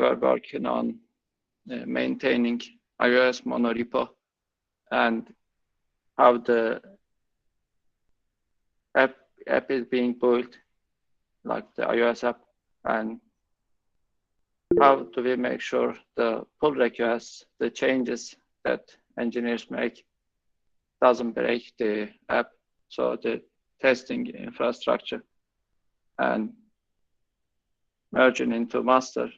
were working on maintaining iOS monorepo and how the app is being built, like the iOS app, and how do we make sure the pull requests, the changes that engineers make, doesn't break the app. So the testing infrastructure and merging into master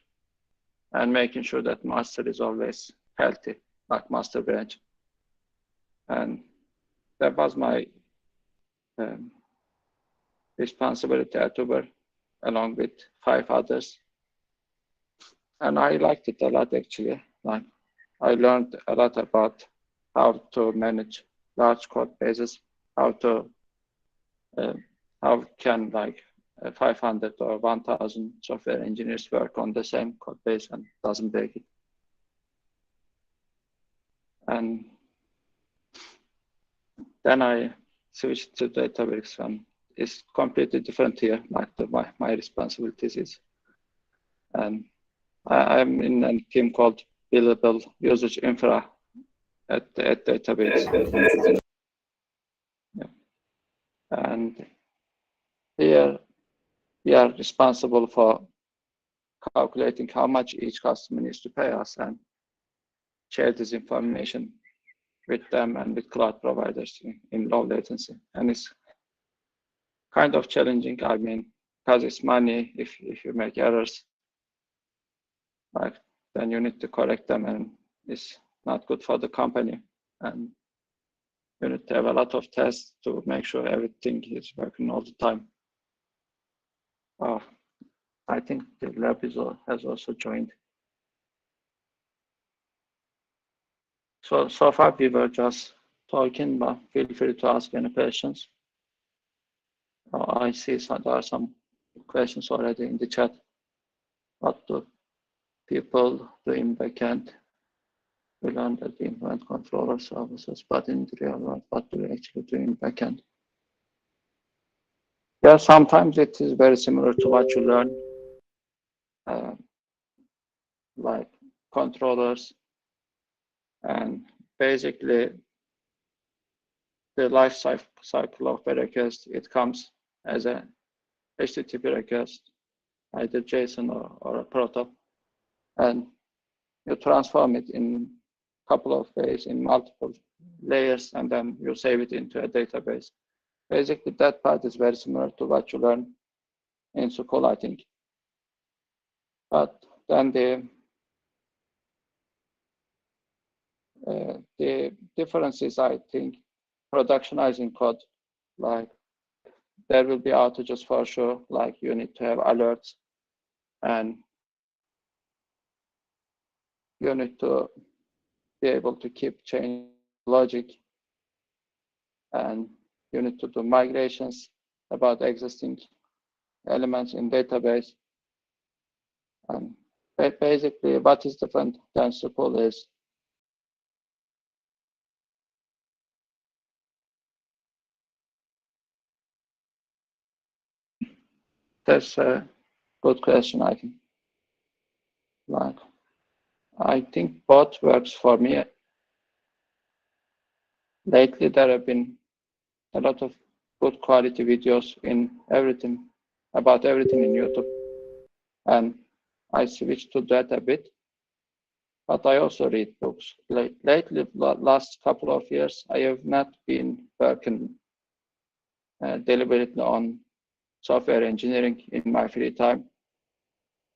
and making sure that master is always healthy, like master branch. And that was my responsibility at Uber, along with 5 others. And I liked it a lot, actually. Like, I learned a lot about how to manage large code bases, how can like 500 or 1,000 software engineers work on the same code base and doesn't break it. And then I switched to Databricks, and it's completely different here, like my responsibilities is. And I'm in a team called Billable Usage Infra at Databricks. Yeah. And here we are responsible for calculating how much each customer needs to pay us and share this information with them and with cloud providers in low latency. And it's kind of challenging, I mean, because it's money. If you make errors, like, then you need to correct them, and it's not good for the company. And you need to have a lot of tests to make sure everything is working all the time. I think the lab has also joined. So far we were just talking, but feel free to ask any questions. I see there are some questions already in the chat. What do people do in backend? We learned that we implement controller services, but in the real world, what do we actually do in backend? Yeah, sometimes it is very similar to what you learn, like controllers, and basically the life cycle of a request. It comes as a HTTP request, either JSON or a proto, and you transform it in a couple of ways in multiple layers, and then you save it into a database. Basically, that part is very similar to what you learn in school, I think. But then the difference is, I think, productionizing code. Like, there will be outages for sure, like you need to have alerts, and you need to be able to keep change logic, and you need to do migrations about existing elements in database. And basically, what is different than SQL is that's a good question, I think. Like, I think both works for me. Lately, there have been a lot of good quality videos in everything, about everything in YouTube. And I switched to that a bit, but I also read books. Lately, last couple of years, I have not been working deliberately on software engineering in my free time.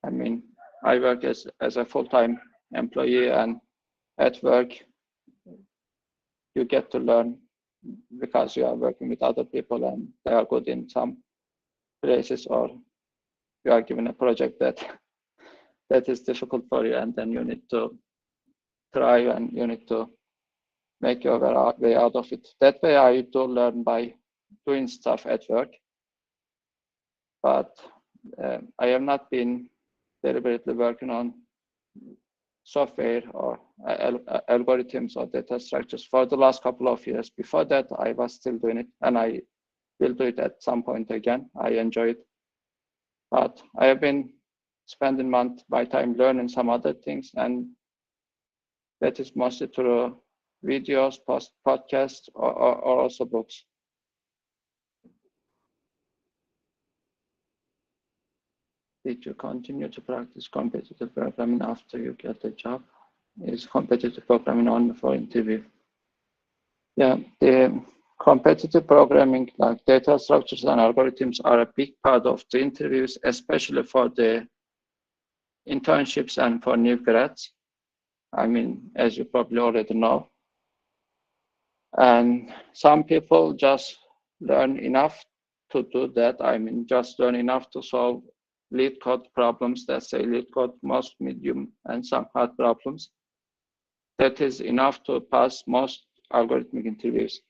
I mean, I work as a full-time employee, and at work, you get to learn because you are working with other people and they are good in some places, or you are given a project that is difficult for you, and then you need to try and you need to make your way out of it. That way I do learn by doing stuff at work, but I have not been deliberately working on software or algorithms or data structures for the last couple of years. Before that, I was still doing it, and I will do it at some point again. I enjoy it, but I have been spending my time learning some other things, and that is mostly through videos, podcasts, or also books. Did you continue to practice competitive programming after you get a job? Is competitive programming only for interview? Yeah, the competitive programming, like data structures and algorithms, are a big part of the interviews, especially for the internships and for new grads. I mean, as you probably already know. And some people just learn enough to do that. I mean, just learn enough to solve lead code problems, let's say lead code, most medium, and some hard problems. That is enough to pass most algorithmic interviews.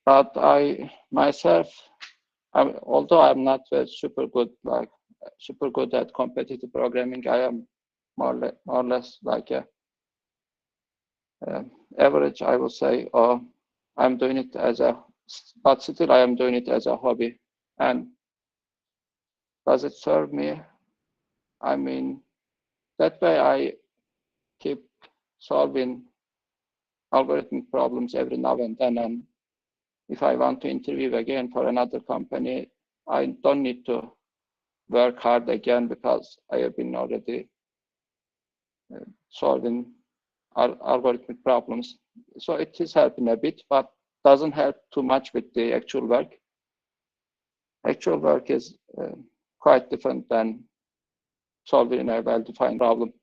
But I myself, although I'm not super good at competitive programming, I am more or less like a average, I would say, or I'm doing it but still I am doing it as a hobby. And does it serve me? I mean, that way I keep solving algorithmic problems every now and then. And if I want to interview again for another company, I don't need to work hard again because I have been already solving algorithmic problems. So it is helping a bit, but doesn't help too much with the actual work. Actual work is quite different than solving a well-defined problem.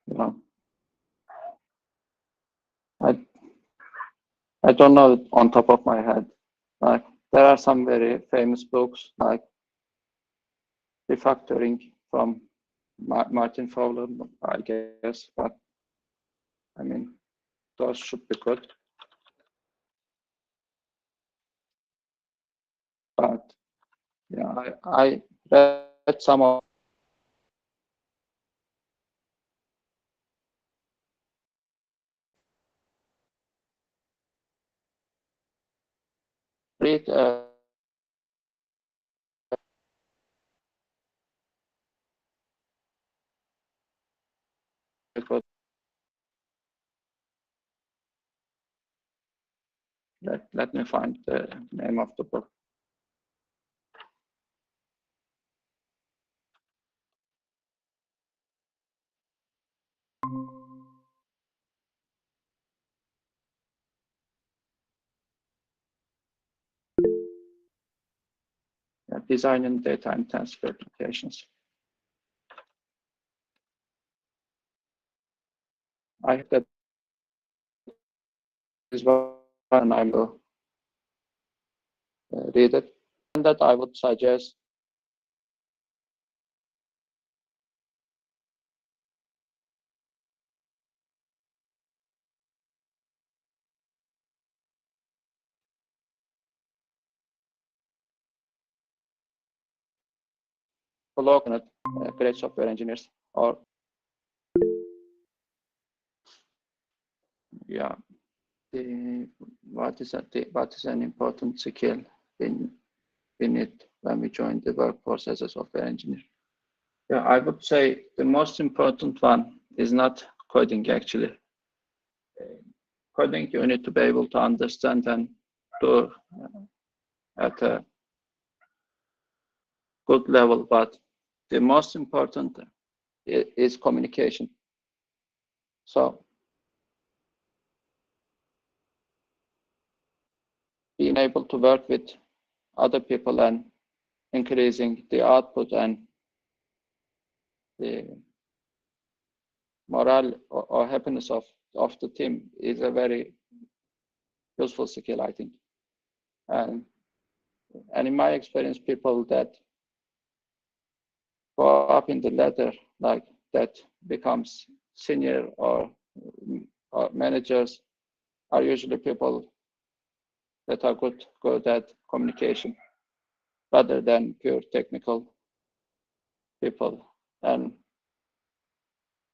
You know, I don't know it on top of my head. Like there are some very famous books like Refactoring from Martin Fowler, I guess, but I mean, those should be good. But yeah, I read some of read let me find the name of the book. Yeah, Designing Data Intensive Applications. I have that as well, and I will read it. And that I would suggest blog on it, great software engineers, or yeah, what is an important skill we need when we join the workforce as a software engineer? Yeah, I would say the most important one is not coding actually. Coding you need to be able to understand and do at a good level, but the most important is communication. So being able to work with other people and increasing the output and the morale or happiness of the team is a very useful skill, I think. And in my experience, people that go up in the ladder, like that becomes senior or managers, are usually people that are good at communication rather than pure technical people. And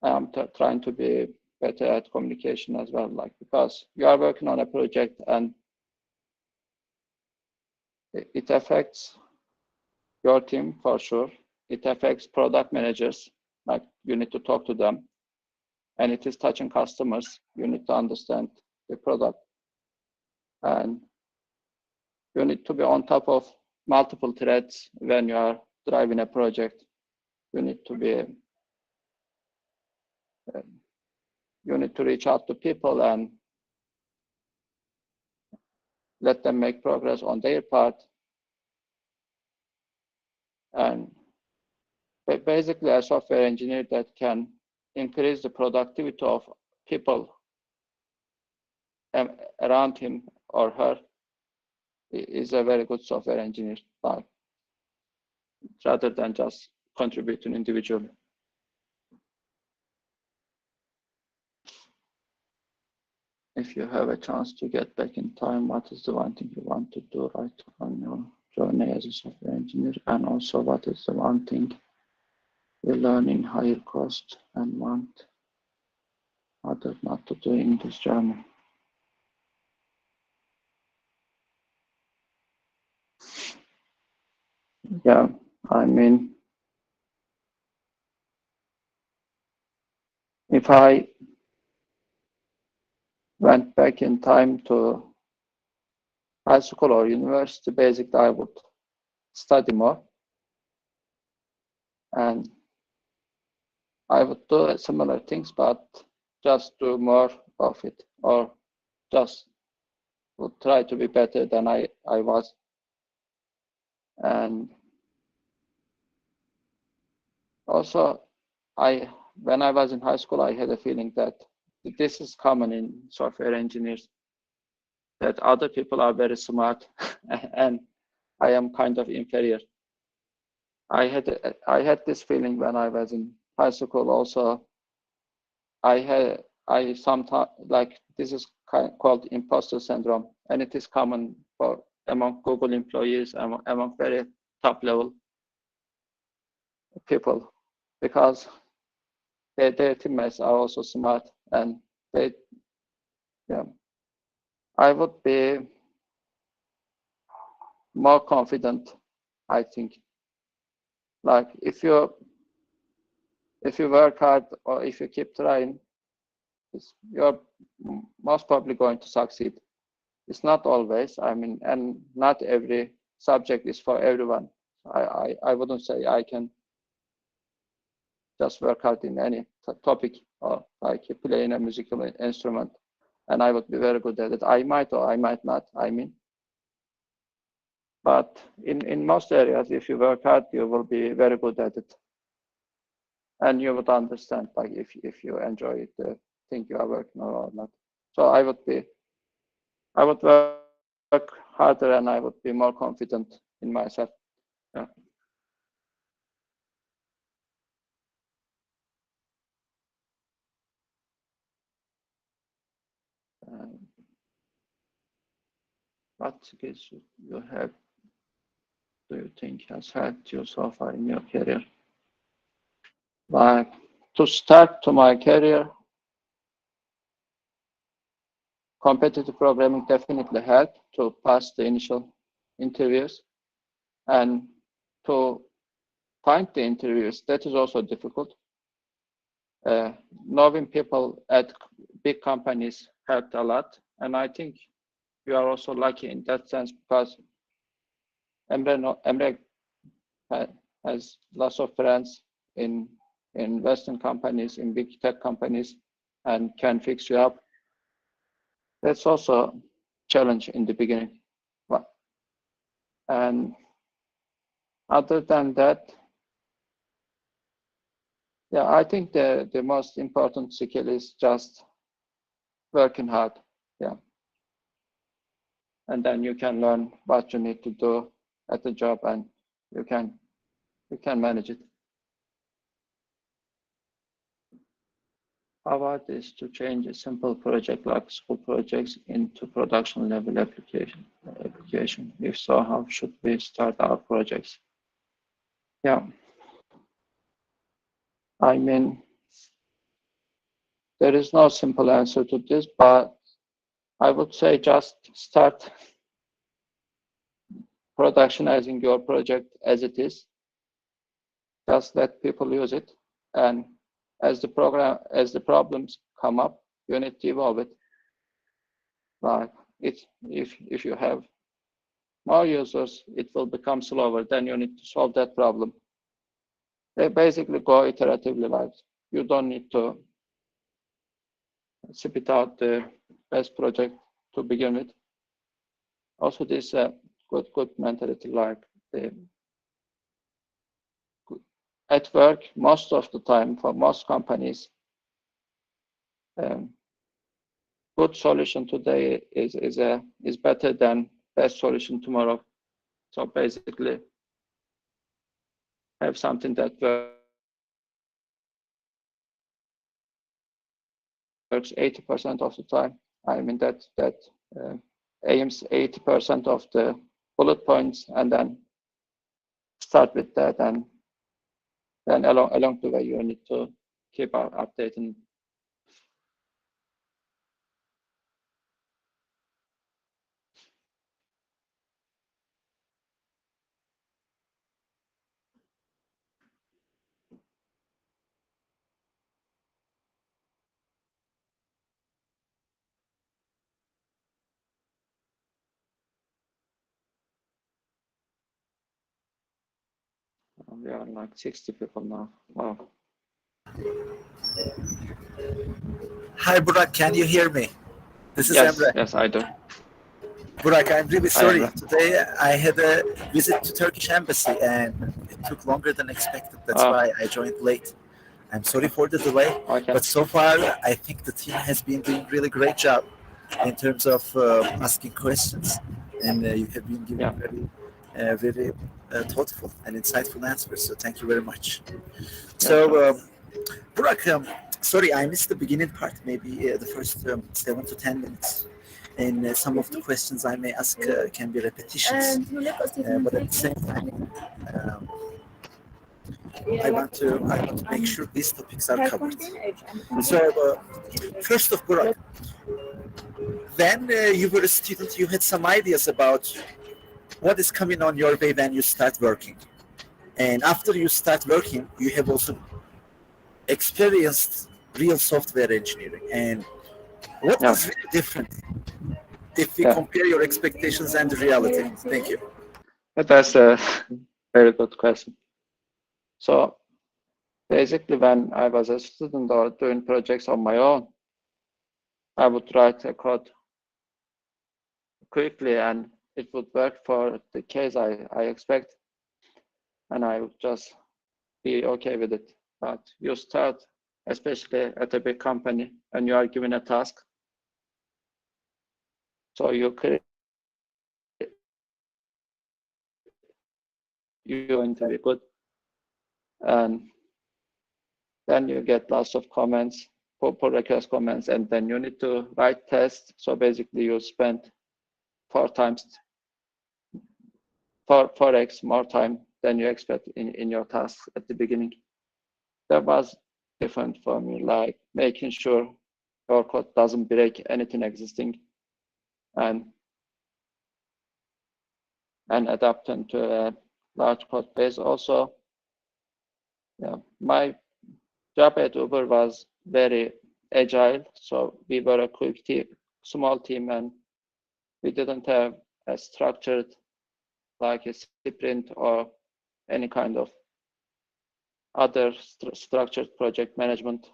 I'm trying to be better at communication as well, like, because you are working on a project and it affects your team for sure. It affects product managers, like you need to talk to them, and it is touching customers. You need to understand the product, and you need to be on top of multiple threads when you are driving a project. You need to be, you need to reach out to people and let them make progress on their part. And basically a software engineer that can increase the productivity of people around him or her is a very good software engineer, like, rather than just contributing individually. If you have a chance to get back in time, what is the one thing you want to do right on your journey as a software engineer? And also, what is the one thing you learn in higher cost and want others not to do in this journey? Yeah, I mean, if I went back in time to high school or university, basically I would study more and I would do similar things, but just do more of it, or just would try to be better than I was. And also, when I was in high school, I had a feeling that this is common in software engineers, that other people are very smart and I am kind of inferior. I had this feeling when I was in high school also. I sometimes, like, this is called imposter syndrome, and it is common for among Google employees, among very top level people, because their teammates are also smart, and they, yeah, I would be more confident, I think. Like, if you work hard or if you keep trying, you're most probably going to succeed. It's not always, I mean, and not every subject is for everyone. I wouldn't say I can just work hard in any topic, or like playing a musical instrument and I would be very good at it. I might or I might not, I mean. But in most areas, if you work hard, you will be very good at it. And you would understand, like, if you enjoy the thing you are working on or not. So I would work harder and I would be more confident in myself. Yeah. What skills you have, do you think has helped you so far in your career? Like, to start to my career, competitive programming definitely helped to pass the initial interviews, and to find the interviews, that is also difficult. Knowing people at big companies helped a lot, and I think you are also lucky in that sense, because Emre has lots of friends in Western companies, in big tech companies, and can fix you up. That's also a challenge in the beginning. And other than that, yeah, I think the most important skill is just working hard. Yeah. And then you can learn what you need to do at the job, and you can manage it. How about this to change a simple project like school projects into production level application? If so, how should we start our projects? Yeah. I mean, there is no simple answer to this, but I would say just start productionizing your project as it is. Just let people use it, and as the problems come up, you need to evolve it. Like if you have more users, it will become slower. Then you need to solve that problem. They basically go iteratively. Like you don't need to spit out the best project to begin with. Also, this good mentality. Like at work, most of the time for most companies, good solution today is better than best solution tomorrow. So basically, have something that works 80% of the time. I mean that aims 80% of the bullet points, and then start with that, and then along the way you need to keep updating. We are like 60 people now. Wow. Hi, Burak. Can you hear me? This is Emre. Yes, I do. Burak, I'm really sorry. Today I had a visit to Turkish embassy and it took longer than expected. That's why I joined late. I'm sorry for the delay, but so far I think the team has been doing really great job in terms of asking questions, and you have been giving very thoughtful and insightful answers. So thank you very much. So, Burak, sorry, I missed the beginning part, maybe the first 7 to 10 minutes. And some of the questions I may ask can be repetitions, but at the same time, I want to make sure these topics are covered. So, first of Burak, when you were a student, you had some ideas about what is coming on your way when you start working. And after you start working, you have also experienced real software engineering. And what was really different if we compare your expectations and the reality? Thank you. That's a very good question. So basically, when I was a student or doing projects on my own, I would write a code quickly and it would work for the case I expect, and I would just be okay with it. But you start, especially at a big company, and you are given a task. So you're going to be good. And then you get lots of comments, pull request comments, and then you need to write tests. So basically you spend 4x more time than you expect in your tasks at the beginning. That was different for me, like making sure your code doesn't break anything existing, and adapting to a large code base. Also, my job at Uber was very agile, so we were a quick team, small team, and we didn't have a structured, like a sprint or any kind of other structured project management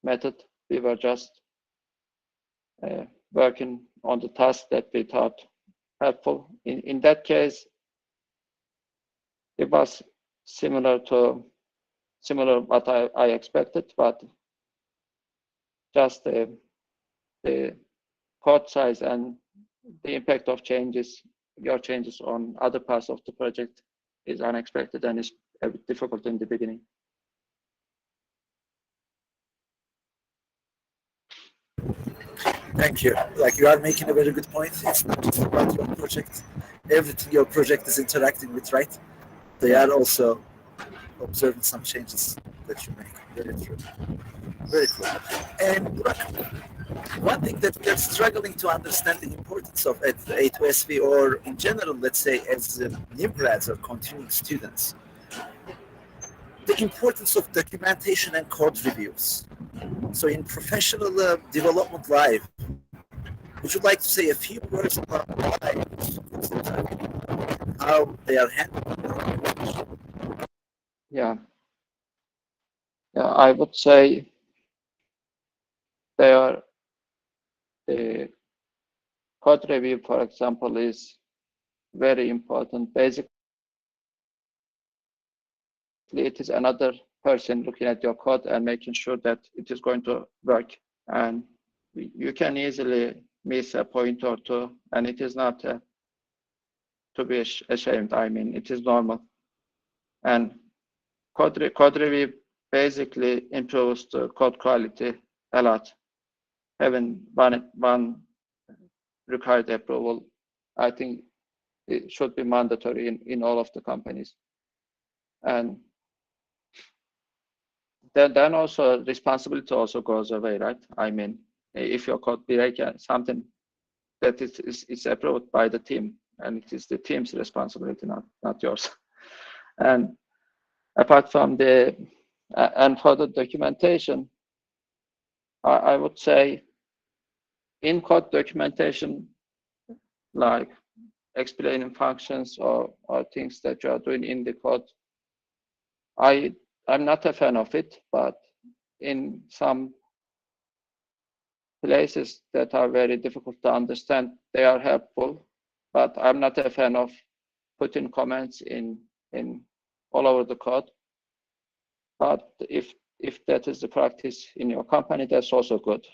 method. We were just working on the tasks that we thought helpful. In that case, it was similar what I expected, but just the code size and the impact of your changes on other parts of the project is unexpected and is a bit difficult in the beginning. Thank you. Like, you are making a very good point. It's not just about your project. Everything your project is interacting with, right? They are also observing some changes. that you make. Very true. Very cool. And Burak, one thing that we are struggling to understand the importance of at A2SV, or in general, let's say, as new grads or continuing students, the importance of documentation and code reviews. So in professional development life, would you like to say a few words about why, how they are handled? Yeah, I would say the code review, for example, is very important. Basically, it is another person looking at your code and making sure that it is going to work. And you can easily miss a point or two, and it is not to be ashamed. I mean, it is normal. And code review basically improves the code quality a lot. Having one required approval, I think it should be mandatory in all of the companies. And then also responsibility also goes away, right? I mean, if your code breaks something that is approved by the team, and it is the team's responsibility, not yours. And apart from and for the documentation, I would say in code documentation, like explaining functions or things that you are doing in the code, I'm not a fan of it, but in some places that are very difficult to understand, they are helpful. But I'm not a fan of putting comments in all over the code. But if that is the practice in your company, that's also good.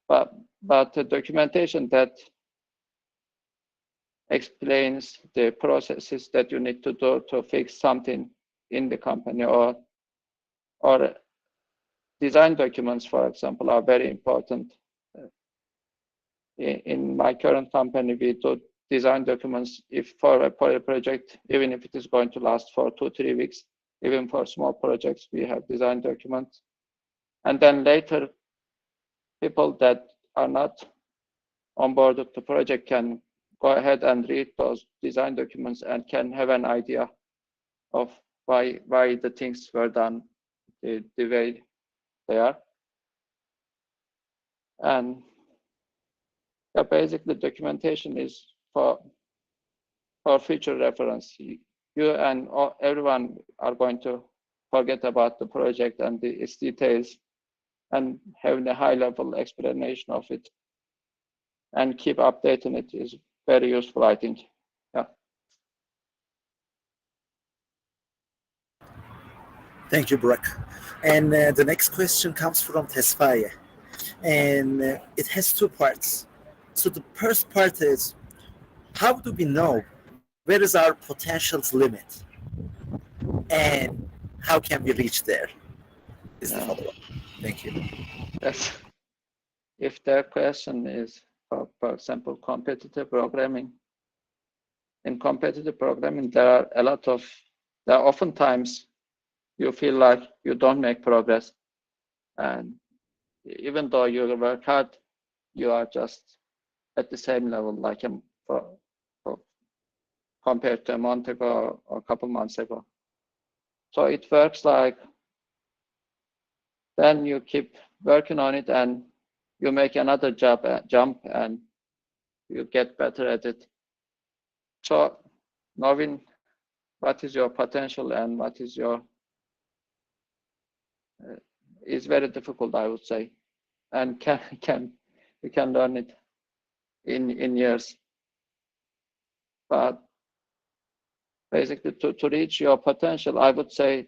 But the documentation that explains the processes that you need to do to fix something in the company, or design documents, for example, are very important. In my current company, we do design documents for a project, even if it is going to last for 2-3 weeks. Even for small projects, we have design documents. And then later, people that are not on board with the project can go ahead and read those design documents and can have an idea of why the things were done the way they are. And basically, documentation is for future reference. You and everyone are going to forget about the project and its details, and having a high-level explanation of it and keep updating it is very useful, I think. Yeah. Thank you, Burak. And the next question comes from Tesfaye, and it has two parts. So the first part is, how do we know where is our potential's limit, and how can we reach there? Is the follow-up. Thank you. Yes. If the question is, for example, competitive programming, in competitive programming, there are oftentimes you feel like you don't make progress, and even though you work hard, you are just at the same level like compared to a month ago or a couple months ago. So it works like then you keep working on it and you make another jump and you get better at it. So knowing what is your potential and what is your is very difficult, I would say, and you can learn it in years. But basically, to reach your potential, I would say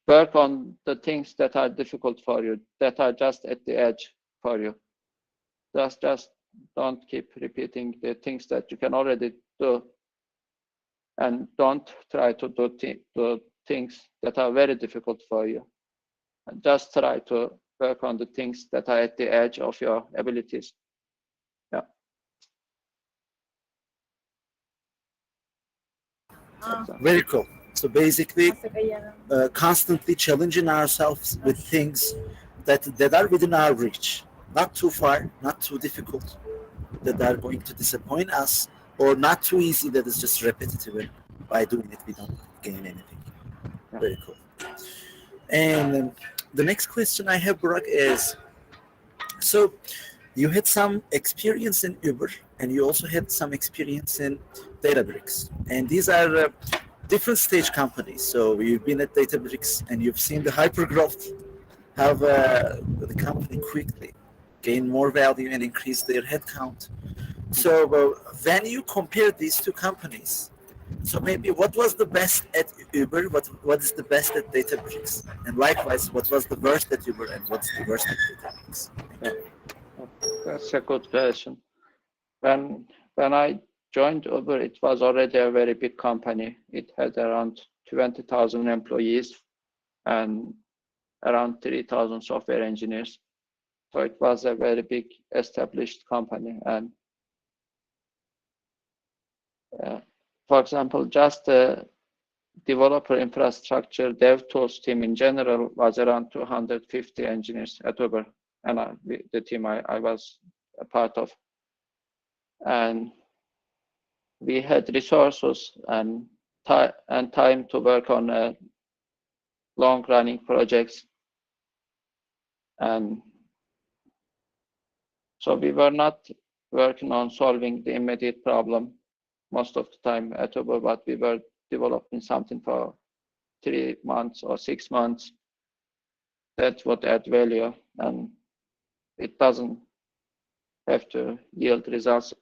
work on the things that are difficult for you, that are just at the edge for you. Just don't keep repeating the things that you can already do, and don't try to do things that are very difficult for you. And just try to work on the things that are at the edge of your abilities. Yeah. Very cool. So basically, constantly challenging ourselves with things that are within our reach, not too far, not too difficult, that are going to disappoint us, or not too easy that is just repetitive. And by doing it, we don't gain anything. Yeah. Very cool. And the next question I have, Burak, is so you had some experience in Uber and you also had some experience in Databricks. And these are different stage companies. So you've been at Databricks and you've seen the hypergrowth, how the company quickly gain more value and increase their headcount. So when you compare these two companies, so maybe what was the best at Uber, what is the best at Databricks? And likewise, what was the worst at Uber and what's the worst at Databricks? Yeah. That's a good question. When I joined Uber, it was already a very big company. It had around 20,000 employees and around 3,000 software engineers. So it was a very big established company. And for example, just the developer infrastructure dev tools team in general was around 250 engineers at Uber, and the team I was a part of. And we had resources and time to work on long-running projects. And so we were not working on solving the immediate problem most of the time at Uber, but we were developing something for 3 months or 6 months. That would add value, and it doesn't have to yield results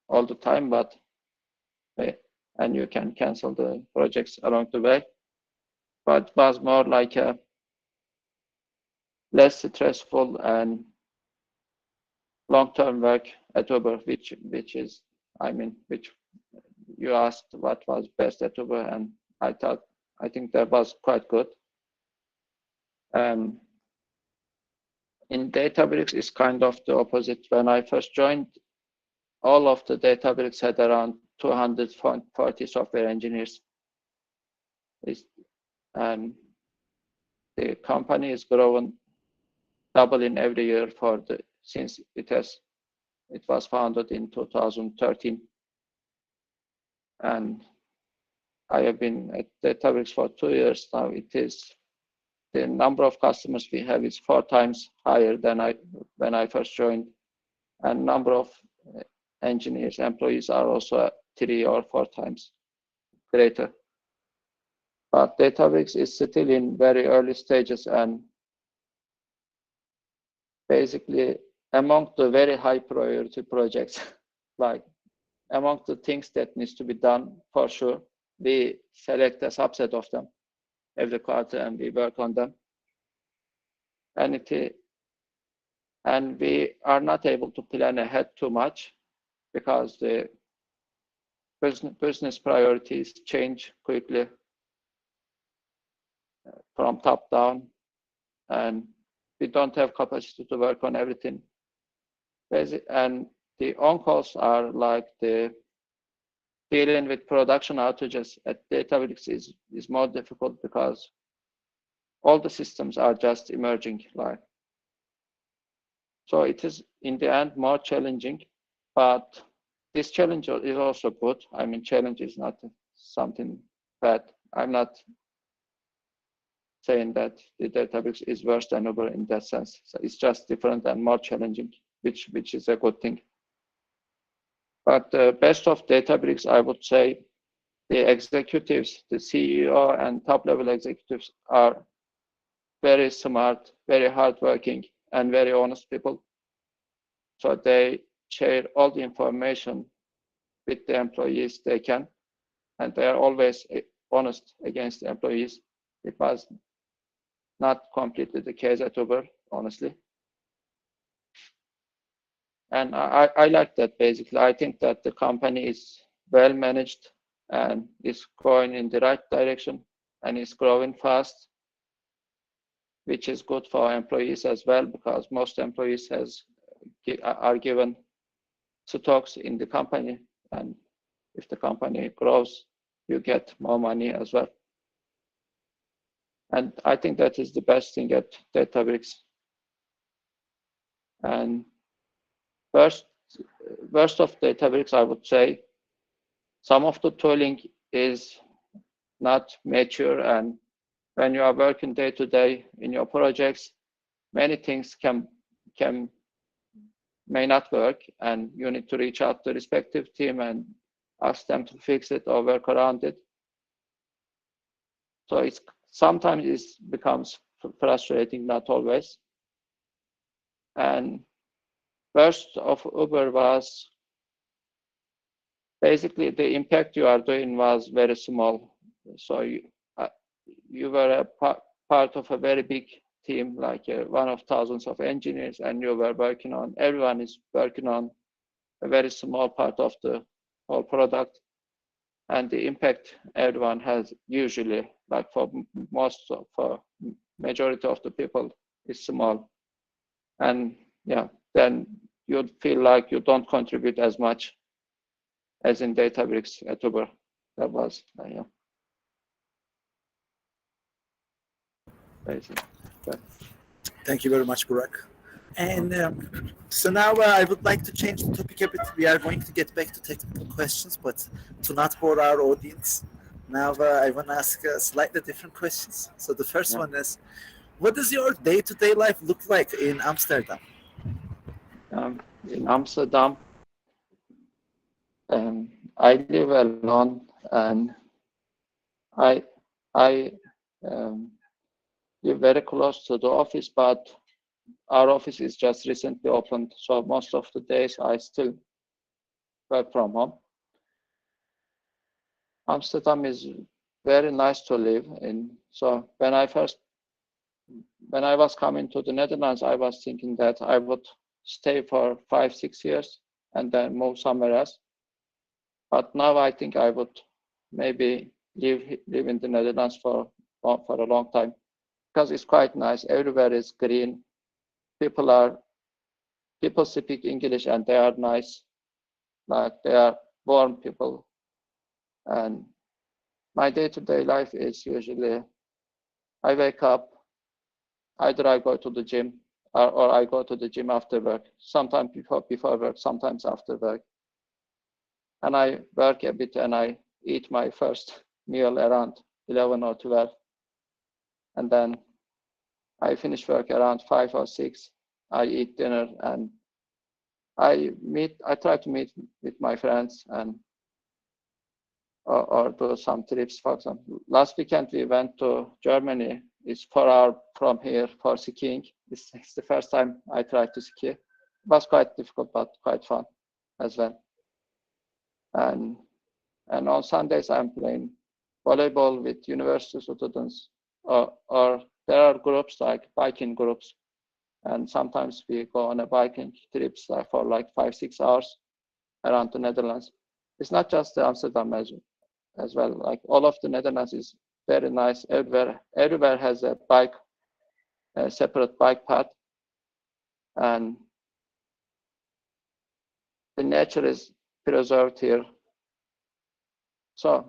all the time, but and you can cancel the projects along the way. But it was more like a less stressful and long-term work at Uber, which is, which you asked what was best at Uber, and I think that was quite good. In Databricks, it's kind of the opposite. When I first joined, all of the Databricks had around 240 software engineers. And the company is growing, doubling every year since it was founded in 2013. And I have been at Databricks for 2 years now. The number of customers we have is 4 times higher than when I first joined, and number of employees are also 3 or 4 times greater. But Databricks is still in very early stages, and basically among the very high priority projects, like among the things that needs to be done for sure, we select a subset of them every quarter and we work on them. And we are not able to plan ahead too much because the business priorities change quickly from top down, and we don't have capacity to work on everything. And the on-calls are like the dealing with production outages at Databricks is more difficult because all the systems are just emerging. So it is in the end more challenging, but this challenge is also good. Challenge is not something bad. I'm not saying that the Databricks is worse than Uber in that sense. So it's just different and more challenging, which is a good thing. But the best of Databricks, I would say, the executives, the CEO and top-level executives are very smart, very hardworking, and very honest people. So they share all the information with the employees they can, and they are always honest against the employees. It was not completely the case at Uber, honestly. And I like that, basically. I think that the company is well managed and is going in the right direction and is growing fast, which is good for employees as well, because most employees are given stocks in the company, and if the company grows, you get more money as well. And I think that is the best thing at Databricks. And worst of Databricks, I would say, some of the tooling is not mature, and when you are working day to day in your projects, many things may not work, and you need to reach out to the respective team and ask them to fix it or work around it. So it's sometimes it becomes frustrating, not always. And worst of Uber was basically the impact you are doing was very small. So you were a part of a very big team, like one of thousands of engineers, and you were working on, everyone is working on a very small part of the whole product. And the impact everyone has usually, like for majority of the people, is small. And yeah, then you'd feel like you don't contribute as much as in Databricks at Uber. That was, yeah. Basically. Thank you very much, Burak. And so now I would like to change the topic a bit. We are going to get back to technical questions, but to not bore our audience, now I want to ask slightly different questions. So the first one is, what does your day-to-day life look like in Amsterdam? In Amsterdam, I live alone, and I live very close to the office, but our office is just recently opened, so most of the days I still work from home. Amsterdam is very nice to live in. So when I was coming to the Netherlands, I was thinking that I would stay for 5-6 years and then move somewhere else. But now I think I would maybe live in the Netherlands for a long time, because it's quite nice. Everywhere is green. People speak English and they are nice, like they are warm people. And my day-to-day life is usually I wake up, either I go to the gym or I go to the gym after work, sometimes before work, sometimes after work. And I work a bit and I eat my first meal around 11 or 12. And then I finish work around 5 or 6. I eat dinner and I try to meet with my friends and or do some trips. For example, last weekend we went to Germany. It's 4 hours from here for skiing. It's the first time I tried to ski. It was quite difficult, but quite fun as well. And on Sundays I'm playing volleyball with university students, or there are groups like biking groups, and sometimes we go on a biking trips for like 5-6 hours around the Netherlands. It's not just Amsterdam as well. Like all of the Netherlands is very nice. Everywhere has a separate bike path, and the nature is preserved here. So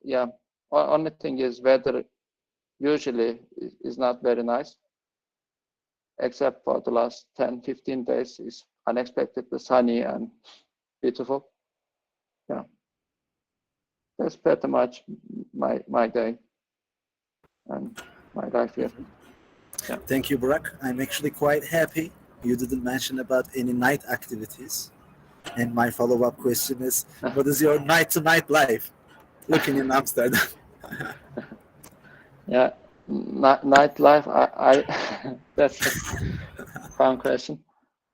yeah, only thing is weather usually is not very nice, except for the last 10-15 days is unexpectedly sunny and beautiful. Yeah, that's pretty much my day and my life here. Yeah. Thank you, Burak. I'm actually quite happy you didn't mention about any night activities. And my follow-up question is, what is your night-to-night life looking in Amsterdam? Yeah, nightlife. I that's a fun question.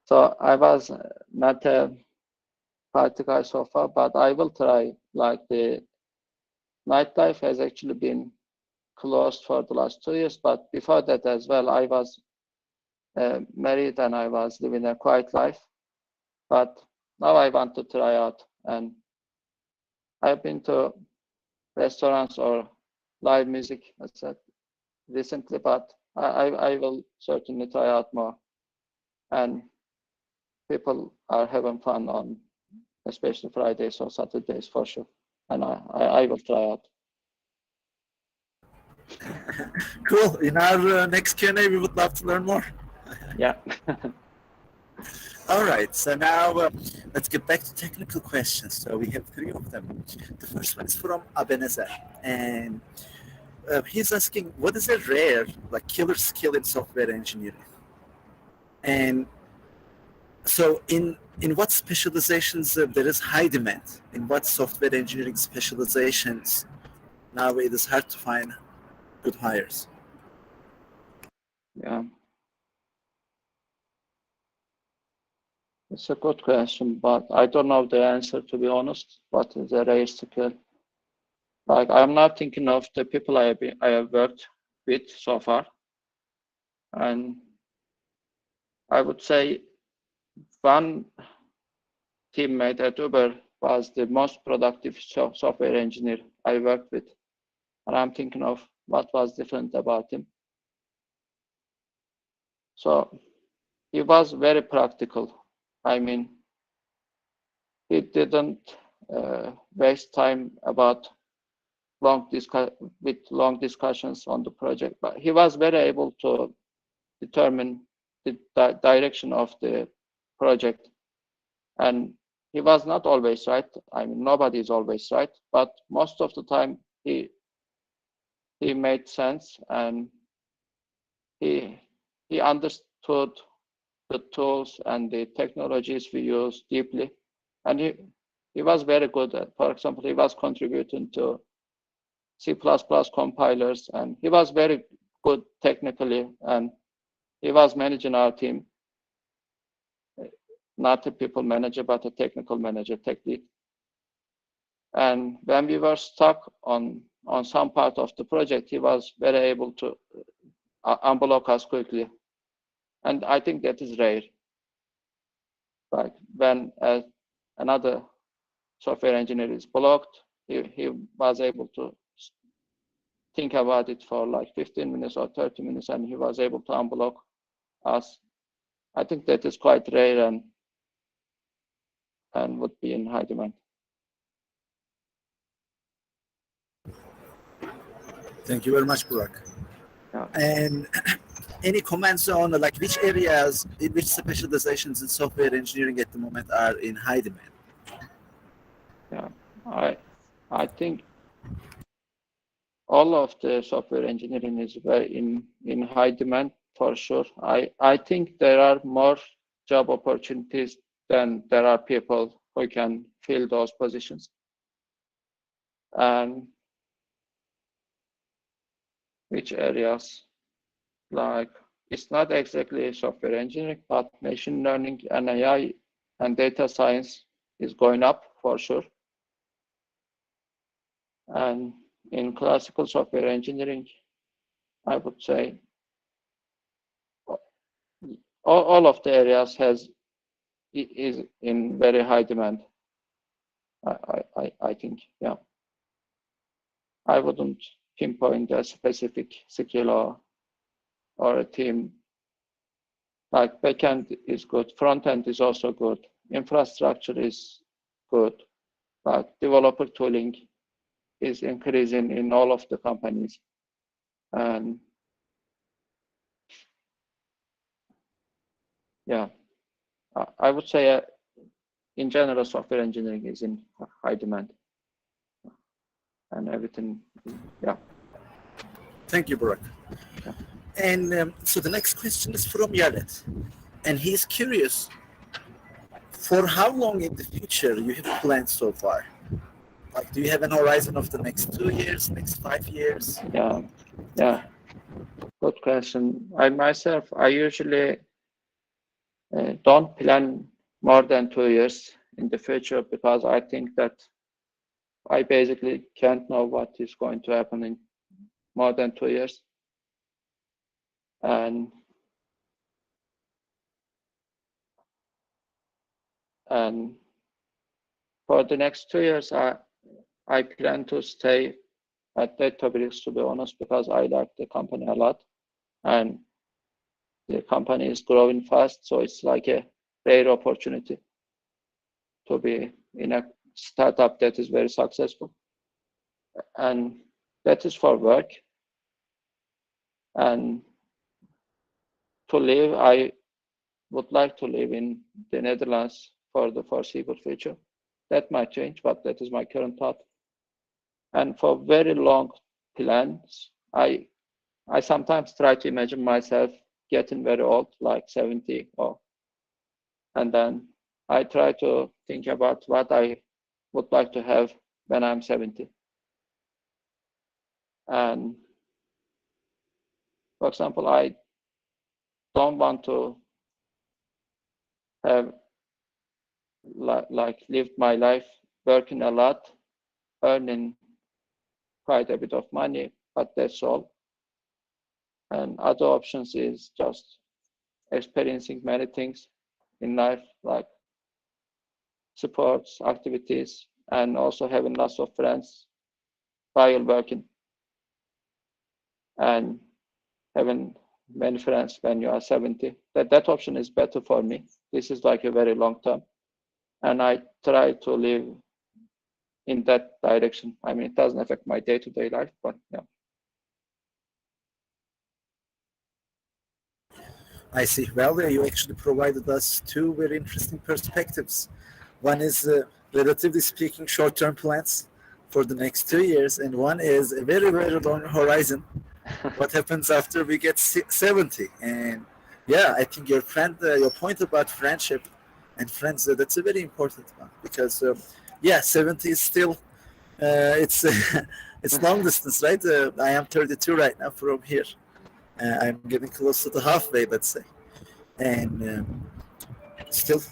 So I was not a party guy so far, but I will try. Like the nightlife has actually been closed for the last 2 years, but before that as well, I was married and I was living a quiet life. But now I want to try out, and I've been to restaurants or live music, as I said, recently, but I will certainly try out more. And people are having fun on especially Fridays or Saturdays for sure. And I will try out. Cool. In our next Q&A, we would love to learn more. Yeah. All right. So now let's get back to technical questions. So we have 3 of them. The first one is from Abenezer, and he's asking, what is a rare, like, killer skill in software engineering? And so in what specializations there is high demand? In what software engineering specializations now it is hard to find good hires? Yeah. It's a good question, but I don't know the answer, to be honest. What is a rare skill? Like, I'm not thinking of the people I have worked with so far. And I would say one teammate at Uber was the most productive software engineer I worked with. And I'm thinking of what was different about him. So he was very practical. I mean, he didn't waste time about long discussions on the project, but he was very able to determine the direction of the project. And he was not always right. I mean, nobody is always right, but most of the time he made sense, and he understood the tools and the technologies we use deeply. And he was very good at, for example, he was contributing to C++ compilers, and he was very good technically, and he was managing our team, not a people manager, but a technical manager, tech lead. And when we were stuck on some part of the project, he was very able to unblock us quickly. And I think that is rare. Like, when another software engineer is blocked, he was able to think about it for like 15 minutes or 30 minutes, and he was able to unblock us. I think that is quite rare and would be in high demand. Thank you very much, Burak. Yeah. And any comments on, like, which areas, which specializations in software engineering at the moment are in high demand? Yeah, I think all of the software engineering is very in high demand, for sure. I think there are more job opportunities than there are people who can fill those positions. And which areas? Like, it's not exactly software engineering, but machine learning and AI and data science is going up for sure. And in classical software engineering, I would say all of the areas is in very high demand. I think, yeah. I wouldn't pinpoint a specific skill or a team. Like, backend is good, front end is also good, infrastructure is good, but developer tooling is increasing in all of the companies. And yeah, I would say in general, software engineering is in high demand. And everything, yeah. Thank you, Burak. Yeah. And so the next question is from Yalet, and he's curious, for how long in the future you have planned so far? Like, do you have an horizon of the next 2 years, next 5 years? Yeah, good question. I usually don't plan more than 2 years in the future, because I think that I basically can't know what is going to happen in more than 2 years. And for the next 2 years, I plan to stay at Databricks, to be honest, because I like the company a lot, and the company is growing fast, so it's like a rare opportunity to be in a startup that is very successful. And that is for work. And to live, I would like to live in the Netherlands for the foreseeable future. That might change, but that is my current thought. And for very long plans, I sometimes try to imagine myself getting very old, like 70, and then I try to think about what I would like to have when I'm 70. And for example, I don't want to have like lived my life working a lot, earning quite a bit of money, but that's all. And other options is just experiencing many things in life, like sports, activities, and also having lots of friends while working, and having many friends when you are 70. That option is better for me. This is like a very long term, and I try to live in that direction. I mean, it doesn't affect my day-to-day life, but yeah. I see. Well, you actually provided us two very interesting perspectives. One is, relatively speaking, short-term plans for the next 2 years, and one is a very, very long horizon. What happens after we get 70? And yeah, I think your point about friendship and friends, that's a very important one, because yeah, 70 is still it's it's long distance, right? I am 32 right now from here. I'm getting close to the halfway, let's say, and still,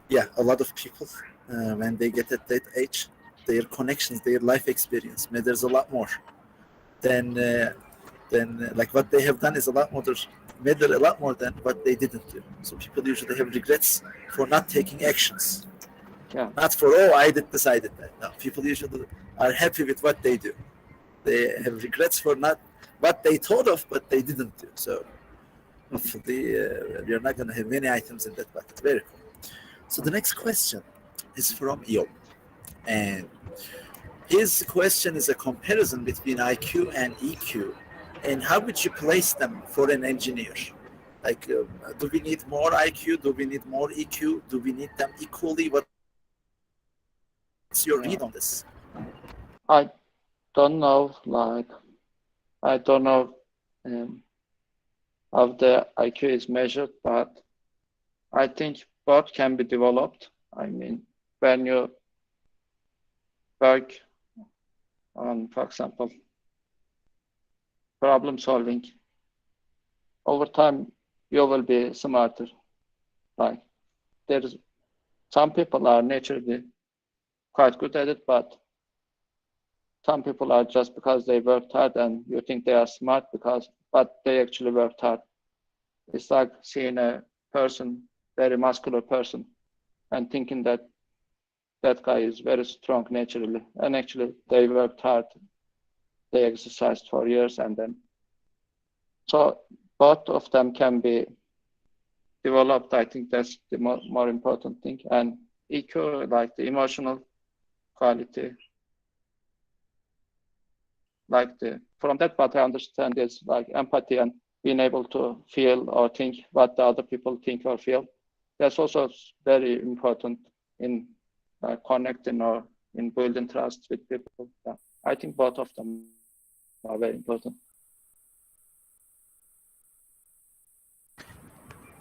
yeah, a lot of people when they get at that age, their connections, their life experience matters a lot more than like what they have done is a lot more matter a lot more than what they didn't do. So people usually have regrets for not taking actions. Yeah. Not for, oh, I did this, I did that. No, people usually are happy with what they do. They have regrets for not what they thought of, but they didn't do. So hopefully we are not going to have many items in that bucket. Very cool. So the next question is from Yo. And his question is a comparison between IQ and EQ. And how would you place them for an engineer? Like, do we need more IQ? Do we need more EQ? Do we need them equally? What's your read on this? I don't know, I don't know how the IQ is measured, but I think both can be developed. I mean, when you work on, for example, problem solving, over time you will be smarter. Like, there's some people are naturally quite good at it, but some people are just because they worked hard and you think they are smart but they actually worked hard. It's like seeing a person, very muscular person, and thinking that that guy is very strong naturally. And actually they worked hard. They exercised for years, and then so both of them can be developed. I think that's the more important thing. And EQ, like the emotional quality, like from that part I understand is like empathy and being able to feel or think what the other people think or feel. That's also very important in connecting or in building trust with people. Yeah. I think both of them are very important.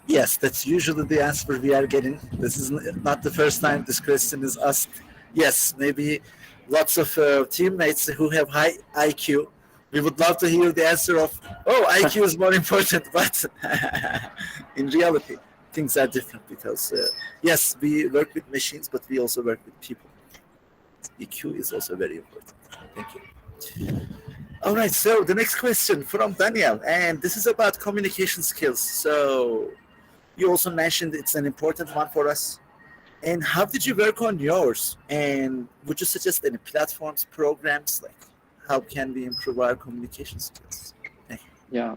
Yes, that's usually the answer we are getting. This is not the first time this question is asked. Yes, maybe lots of teammates who have high IQ. We would love to hear the answer of, oh, IQ is more important, but in reality, things are different because, yes, we work with machines, but we also work with people. EQ is also very important. Thank you. All right, so the next question from Daniel, and this is about communication skills. So you also mentioned it's an important one for us. And how did you work on yours? And would you suggest any platforms, programs? Like, how can we improve our communication skills? Yeah.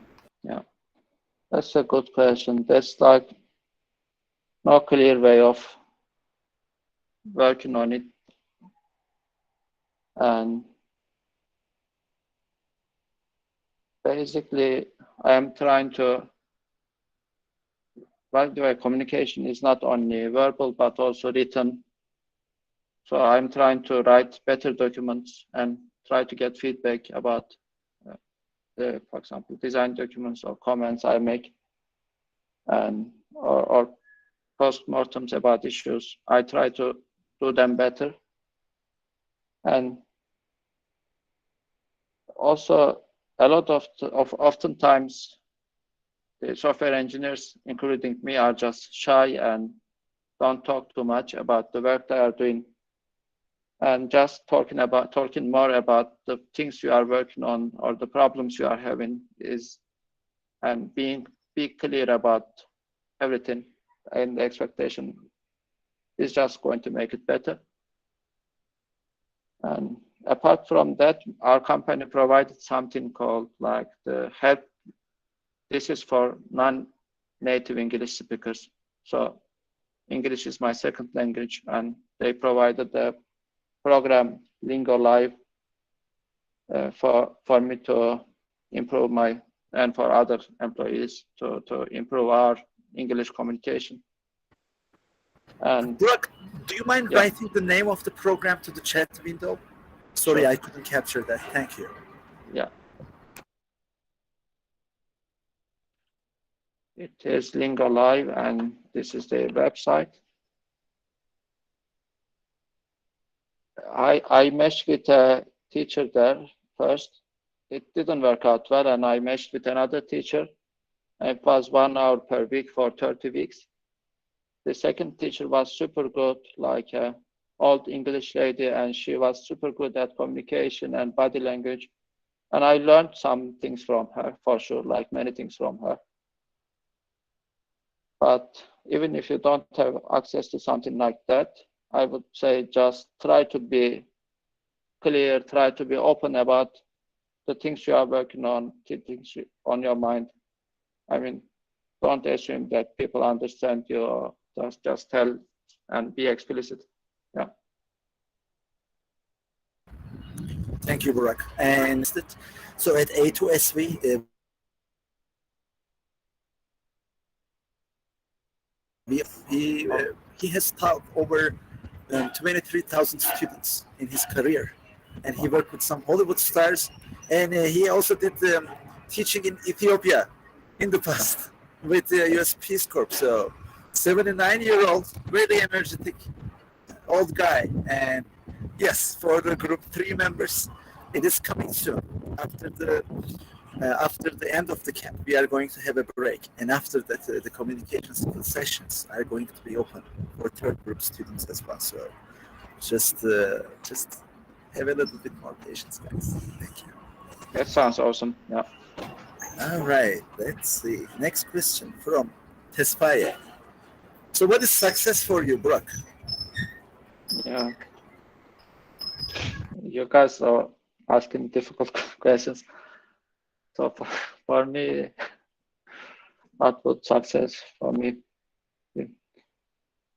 That's a good question. There's like no clear way of working on it. And basically, I am trying to, by the way, communication is not only verbal, but also written. So I'm trying to write better documents and try to get feedback about for example, design documents or comments I make, and or postmortems about issues. I try to do them better. And also a lot of oftentimes the software engineers, including me, are just shy and don't talk too much about the work they are doing, and just talking more about the things you are working on or the problems you are having and be clear about everything, and the expectation is just going to make it better. And apart from that, our company provided something called like the help. This is for non-native English speakers. So English is my second language, and they provided the program Lingo Live for me to improve and for other employees to improve our English communication. And Burak, do you mind writing the name of the program to the chat window? Sorry, sure. I couldn't capture that. Thank you. Yeah. It is Lingo Live, and this is the website. I meshed with a teacher there first. It didn't work out well, and I meshed with another teacher. It was 1 hour per week for 30 weeks. The second teacher was super good, like an old English lady, and she was super good at communication and body language. And I learned some things from her, for sure, like many things from her. But even if you don't have access to something like that, I would say just try to be clear, try to be open about the things you are working on, the things on your mind. I mean, don't assume that people understand you, or just tell and be explicit. Yeah. Thank you, Burak. And so at A2SV, he has taught over 23,000 students in his career, and he worked with some Hollywood stars, and he also did teaching in Ethiopia in the past with the US Peace Corps. So 79-year-old, very energetic old guy. And yes, for the group 3 members, it is coming soon. After the end of the camp, we are going to have a break, and after that, the communication skill sessions are going to be open for third group students as well. So just have a little bit more patience, guys. Thank you. That sounds awesome. Yeah. All right, let's see. Next question from Tesfaye. So what is success for you, Burak? Yeah. You guys are asking difficult questions. So for me, what would success for me?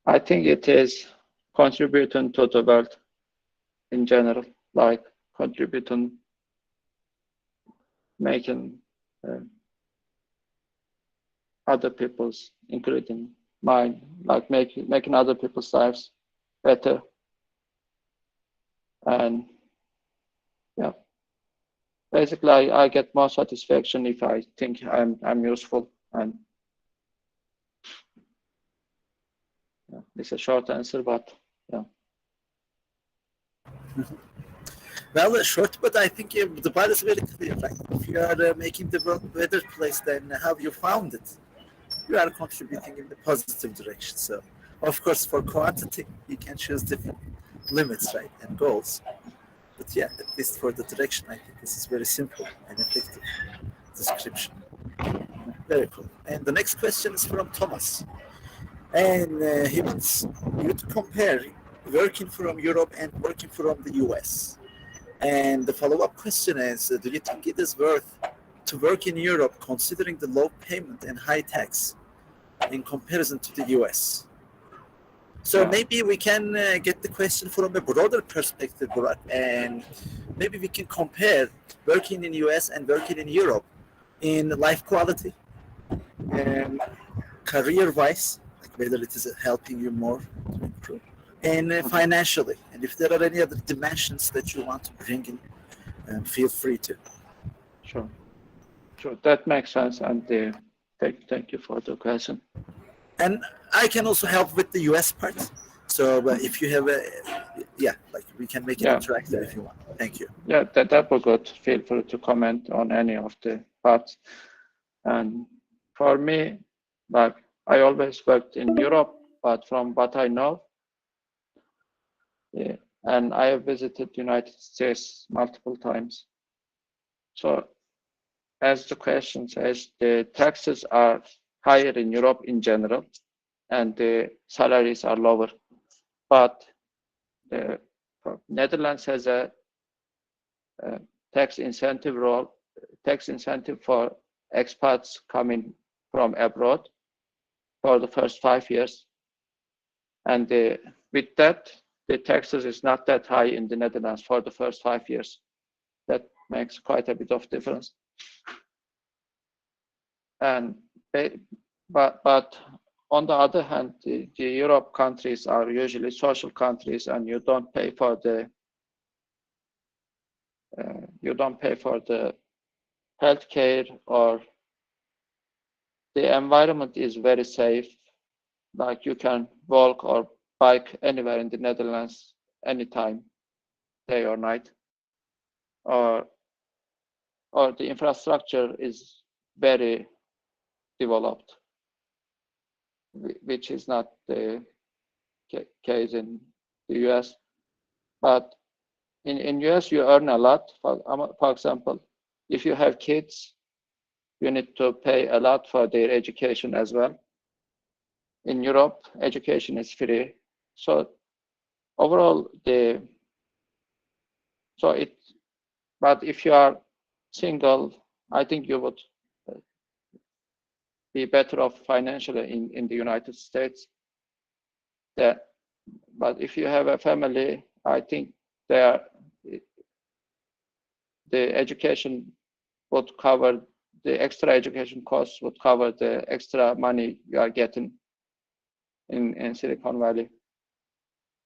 I think it is contributing to the world in general, like contributing, making other people's, including mine, like making other people's lives better. And yeah, basically I get more satisfaction if I think I'm useful. And yeah, it's a short answer, but yeah. Well, short, but I think the part is very clear. Like, if you are making the world a better place than how you found it, you are contributing in the positive direction. So, of course, for quantity, you can choose different limits, right, and goals. But yeah, at least for the direction, I think this is very simple and effective description. Very cool. And the next question is from Thomas. And he wants you to compare working from Europe and working from the US. And the follow-up question is, do you think it is worth to work in Europe considering the low payment and high tax in comparison to the US? So maybe we can get the question from a broader perspective, Burak, and maybe we can compare working in US and working in Europe. in life quality and career-wise, like whether it is helping you more to improve, and financially. And if there are any other dimensions that you want to bring in, feel free to. Sure. That makes sense. And thank you for the question. And I can also help with the US part. So if you have like we can make it interactive if you want. Thank you. Yeah, that was good. Feel free to comment on any of the parts. And for me, like I always worked in Europe, but from what I know, and I have visited United States multiple times. So as the question says, the taxes are higher in Europe in general, and the salaries are lower. But the Netherlands has a tax incentive for expats coming from abroad for the first 5 years. And with that, the taxes is not that high in the Netherlands for the first 5 years. That makes quite a bit of difference. And but on the other hand, the Europe countries are usually social countries, and you don't pay for the healthcare, or the environment is very safe. Like you can walk or bike anywhere in the Netherlands anytime, day or night, or the infrastructure is very developed, which is not the case in the US. But in US, you earn a lot. For example, if you have kids, you need to pay a lot for their education as well. In Europe, education is free. So overall, but if you are single, I think you would be better off financially in the United States. But if you have a family, I think the education would cover the extra education costs, would cover the extra money you are getting in Silicon Valley.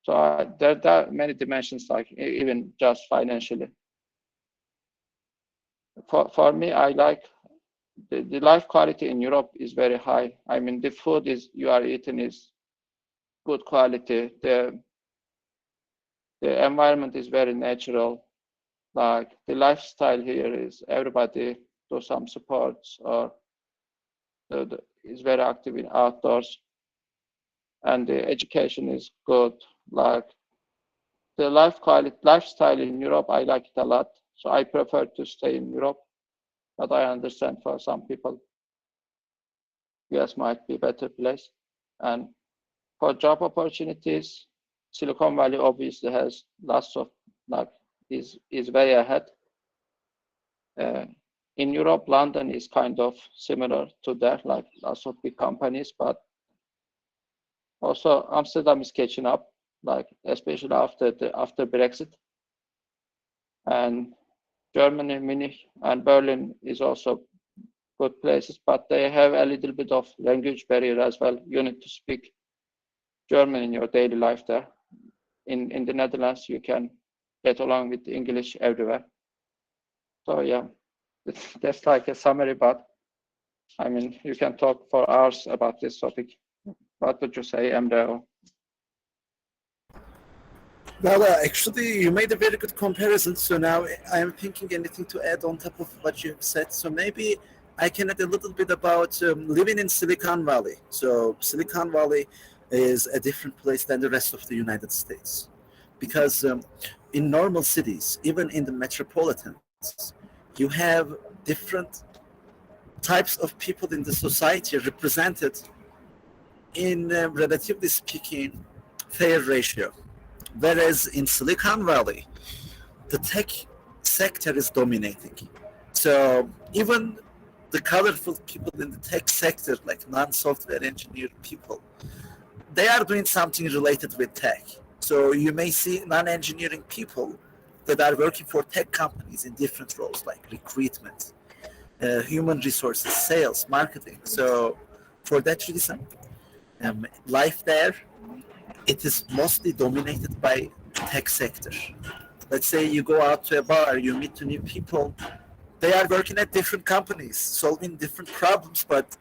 So there are many dimensions, like even just financially. For me, I like the life quality in Europe is very high. I mean, the food you are eating is good quality. The environment is very natural. Like the lifestyle here is everybody do some sports or is very active in outdoors, and the education is good. Like the lifestyle in Europe, I like it a lot. So I prefer to stay in Europe, but I understand for some people, US might be a better place. And for job opportunities, Silicon Valley obviously has lots of, is very ahead. In Europe, London is kind of similar to that, like lots of big companies, but also Amsterdam is catching up, like especially after Brexit. And Germany, Munich, and Berlin is also good places, but they have a little bit of language barrier as well. You need to speak German in your daily life there. In the Netherlands, you can get along with English everywhere. So yeah, that's like a summary, but I mean, you can talk for hours about this topic. What would you say, Emre? Well, actually, you made a very good comparison. So now I'm thinking anything to add on top of what you've said. So maybe I can add a little bit about living in Silicon Valley. So Silicon Valley is a different place than the rest of the United States. Because in normal cities, even in the metropolitans, you have different types of people in the society represented in, relatively speaking, fair ratio. Whereas in Silicon Valley, the tech sector is dominating. So even the colorful people in the tech sector, like non-software engineer people, they are doing something related with tech. So you may see non-engineering people that are working for tech companies in different roles, like recruitment, human resources, sales, marketing. So for that reason, life there, it is mostly dominated by tech sector. Let's say you go out to a bar, you meet new people, they are working at different companies, solving different problems, but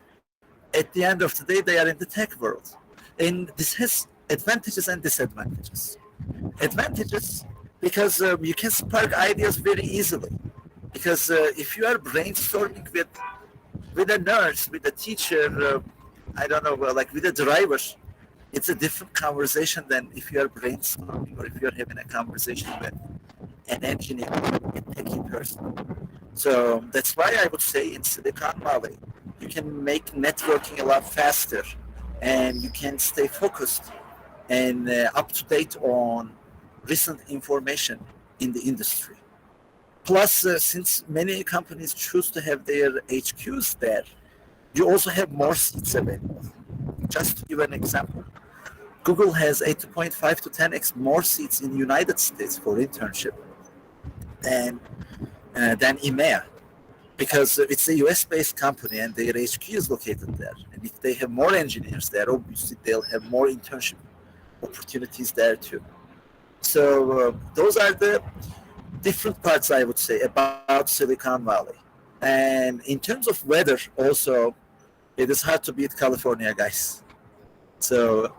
at the end of the day, they are in the tech world. And this has advantages and disadvantages. Advantages because you can spark ideas very easily. Because if you are brainstorming with a nurse, with a teacher, I don't know, like with a driver, it's a different conversation than if you are brainstorming or if you're having a conversation with an engineer, a techie person. So that's why I would say in Silicon Valley, you can make networking a lot faster and you can stay focused and up to date on recent information in the industry. Plus, since many companies choose to have their HQs there, you also have more seats available. Just to give an example, Google has 8.5 to 10x more seats in the United States for internship than EMEA, because it's a US-based company and their HQ is located there. And if they have more engineers there, obviously they'll have more internship opportunities there too. So those are the different parts, I would say, about Silicon Valley. And in terms of weather, also, it is hard to beat California, guys. So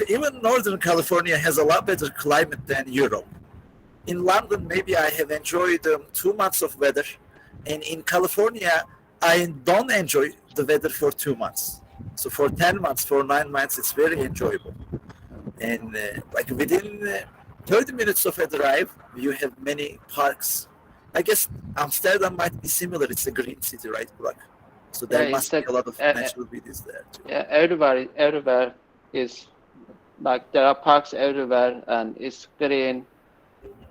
even Northern California has a lot better climate than Europe. In London, maybe I have enjoyed 2 months of weather, and in California, I don't enjoy the weather for 2 months. So for 10 months, for 9 months, it's very enjoyable. And like within 30 minutes of a drive, you have many parks. I guess Amsterdam might be similar. It's a green city, right, Burak? So there must be a lot of natural beauties there too. Yeah, everywhere is like there are parks everywhere and it's green.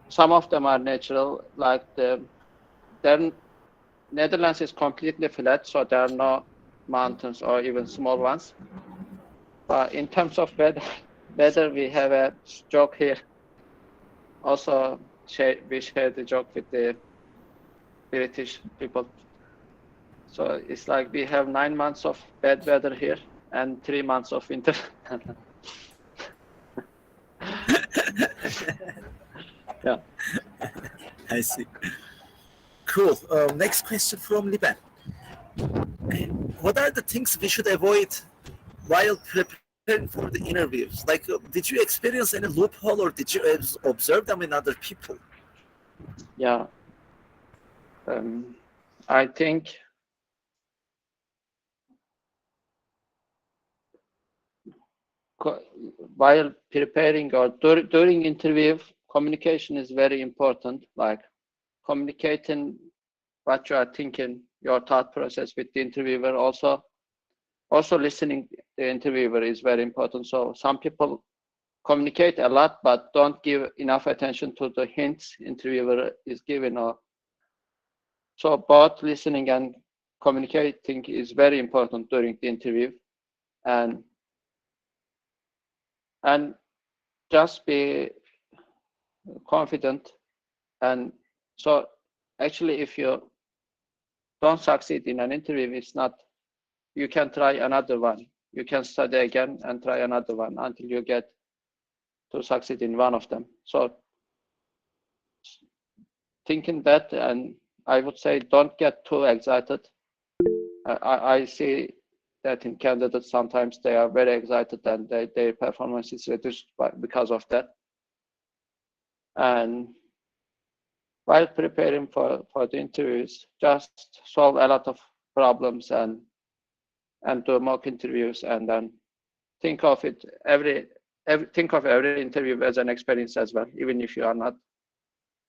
Some of them are natural, like the Netherlands is completely flat, so there are no mountains or even small ones. But in terms of weather, we have a joke here. Also, we share the joke with the British people. So it's like we have 9 months of bad weather here and 3 months of winter. Yeah. I see. Cool. Next question from Liban. What are the things we should avoid while preparing for the interviews? Like, did you experience any loophole or did you observe them in other people? Yeah. I think while preparing or during interview, communication is very important. Like communicating what you are thinking, your thought process with the interviewer. Also listening to the interviewer is very important. So some people communicate a lot but don't give enough attention to the hints interviewer is given. So both listening and communicating is very important during the interview, and just be confident. And so actually if you don't succeed in an interview, it's not, you can try another one. You can study again and try another one until you get to succeed in one of them. So thinking that, and I would say don't get too excited. I see that in candidates sometimes they are very excited and their performance is reduced because of that. And while preparing for the interviews, just solve a lot of problems and do mock interviews, and then think of it think of every interview as an experience as well, even if you are not,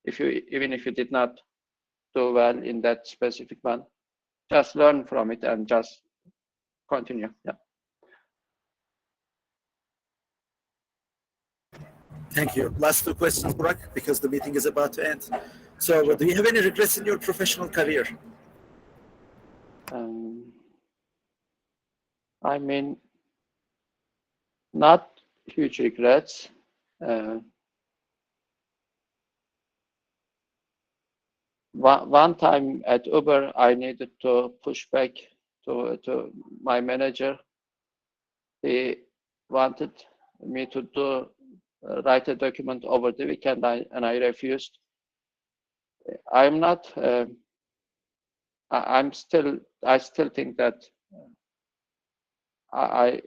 even if you did not do well in that specific one. Just learn from it and just continue. Yeah. Thank you. Last 2 questions, Burak, because the meeting is about to end. So, do you have any regrets in your professional career? I mean, not huge regrets. 。one time at Uber, I needed to push back to my manager. He wanted me to write a document over the weekend, and I refused. I'm not. I still think that I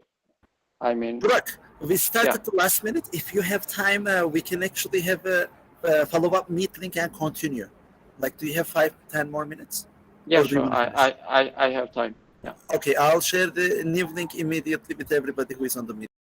mean. Burak, we started the last minute. If you have time, we can actually have a follow-up meeting and continue. Like, do you have 5-10 more minutes? Yeah, sure. I have time. Yeah. Okay, I'll share the new link immediately with everybody who is on the meeting.